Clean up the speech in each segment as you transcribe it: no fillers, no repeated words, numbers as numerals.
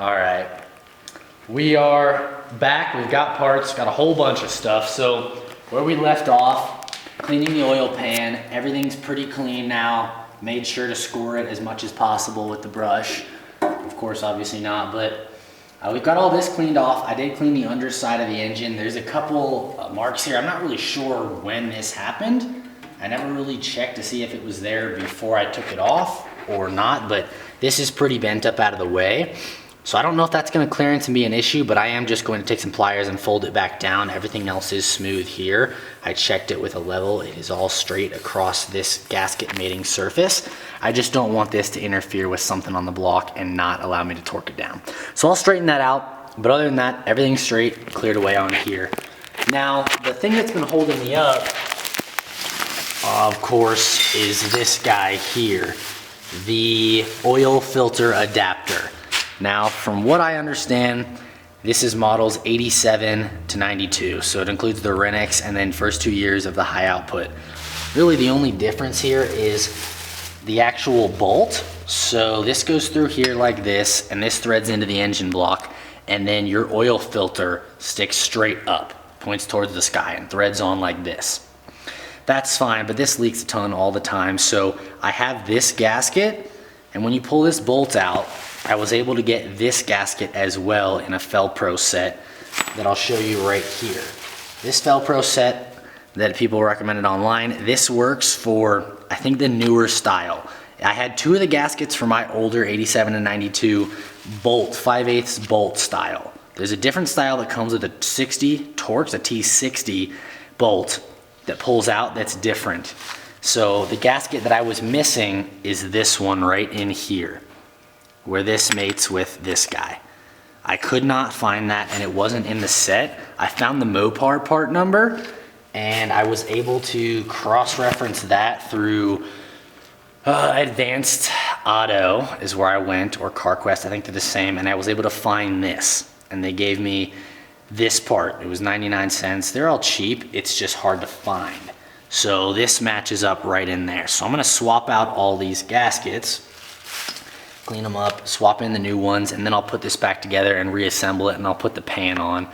All right, we are back. We've got parts, got a whole bunch of stuff. So where we left off, cleaning the oil pan, everything's pretty clean now. Made sure to score it as much as possible with the brush. Of course, obviously not, but we've got all this cleaned off. I did clean the underside of the engine. There's a couple marks here. I'm not really sure when this happened. I never really checked to see if it was there before I took it off or not, but this is pretty bent up out of the way. So I don't know if that's gonna clearance and be an issue, but I am just going to take some pliers and fold it back down. Everything else is smooth here. I checked it with a level. It is all straight across this gasket mating surface. I just don't want this to interfere with something on the block and not allow me to torque it down. So I'll straighten that out, but other than that, everything's straight, cleared away on here. Now, the thing that's been holding me up, of course, is this guy here, the oil filter adapter. Now, from what I understand, this is models 87 to 92. So it includes the Renix and then first 2 years of the high output. Really the only difference here is the actual bolt. So this goes through here like this, and this threads into the engine block, and then your oil filter sticks straight up, points towards the sky and threads on like this. That's fine, but this leaks a ton all the time. So I have this gasket, and when you pull this bolt out, I was able to get this gasket as well in a Felpro set that I'll show you right here. This Felpro set that people recommended online, this works for, I think, the newer style. I had two of the gaskets for my older 87 and 92 bolt, 5/8 bolt style. There's a different style that comes with a 60 Torx, a T60 bolt that pulls out that's different. So the gasket that I was missing is this one right in here, where this mates with this guy. I could not find that, and it wasn't in the set. I found the Mopar part number, and I was able to cross-reference that through Advanced Auto is where I went, or CarQuest, I think they're the same, and I was able to find this, and they gave me this part. It was 99 cents. They're all cheap, it's just hard to find. So this matches up right in there. So I'm gonna swap out all these gaskets, clean them up, swap in the new ones, and then I'll put this back together and reassemble it, and I'll put the pan on.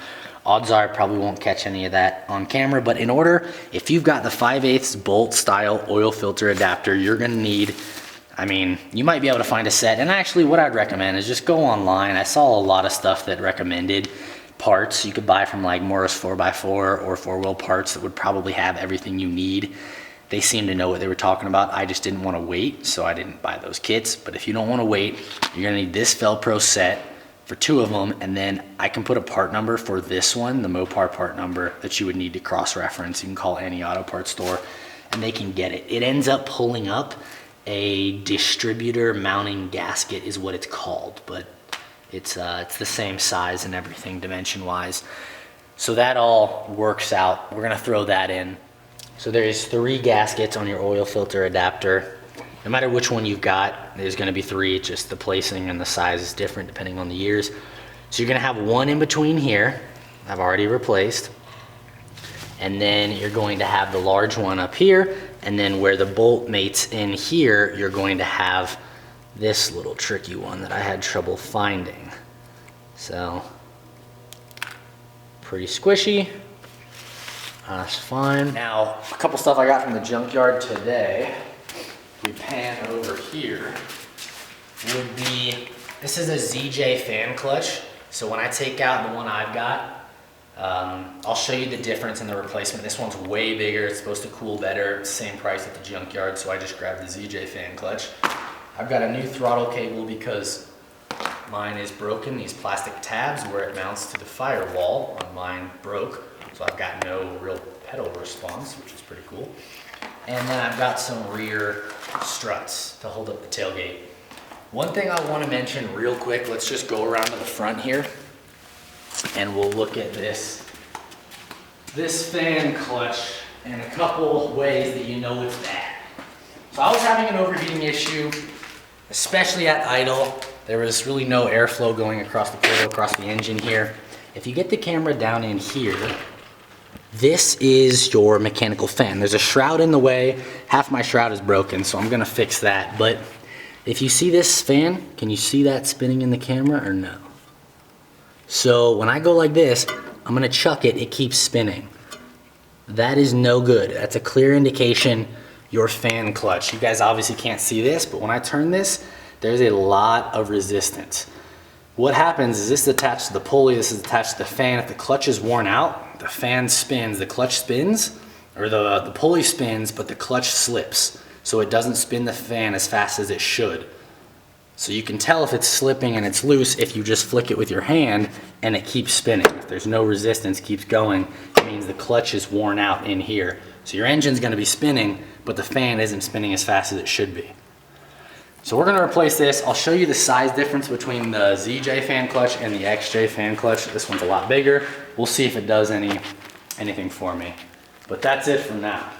Odds are I probably won't catch any of that on camera, but in order, if you've got the 5/8 bolt style oil filter adapter, you're gonna need, I mean, you might be able to find a set, and actually what I'd recommend is just go online. I saw a lot of stuff that recommended parts you could buy from like Morris 4x4 or 4-wheel parts that would probably have everything you need. They seemed to know what they were talking about. I just didn't want to wait, so I didn't buy those kits. But if you don't want to wait, you're gonna need this Felpro set for 2 of them, and then I can put a part number for this one, the Mopar part number that you would need to cross-reference. You can call any auto parts store and they can get it. It ends up pulling up a distributor mounting gasket is what it's called, but it's the same size and everything dimension-wise. So that all works out. We're gonna throw that in. So there's 3 gaskets on your oil filter adapter. No matter which one you've got, there's gonna be 3, just the placing and the size is different depending on the years. So you're gonna have one in between here, I've already replaced. And then you're going to have the large one up here, and then where the bolt mates in here, you're going to have this little tricky one that I had trouble finding. So, pretty squishy. That's fine. Now, a couple stuff I got from the junkyard today. We pan over here. Would be, this is a ZJ fan clutch. So when I take out the one I've got, I'll show you the difference in the replacement. This one's way bigger. It's supposed to cool better. Same price at the junkyard, so I just grabbed the ZJ fan clutch. I've got a new throttle cable because mine is broken. These plastic tabs where it mounts to the firewall on mine broke. So I've got no real pedal response, which is pretty cool. And then I've got some rear struts to hold up the tailgate. One thing I want to mention real quick, let's just go around to the front here and we'll look at this fan clutch in a couple ways that you know it's bad. So I was having an overheating issue, especially at idle. There was really no airflow going across the coil, across the engine here. If you get the camera down in here, this is your mechanical fan. There's a shroud in the way. Half my shroud is broken, so I'm gonna fix that. But if you see this fan, can you see that spinning in the camera or no? So when I go like this, I'm gonna chuck it, it keeps spinning. That is no good. That's a clear indication your fan clutch. You guys obviously can't see this, but when I turn this, there's a lot of resistance. What happens is this is attached to the pulley, this is attached to the fan. If the clutch is worn out, the fan spins, the clutch spins, or the pulley spins, but the clutch slips. So it doesn't spin the fan as fast as it should. So you can tell if it's slipping and it's loose if you just flick it with your hand and it keeps spinning. If there's no resistance, keeps going, it means the clutch is worn out in here. So your engine's gonna be spinning, but the fan isn't spinning as fast as it should be. So we're gonna replace this. I'll show you the size difference between the ZJ fan clutch and the XJ fan clutch. This one's a lot bigger. We'll see if it does anything for me. But that's it for now.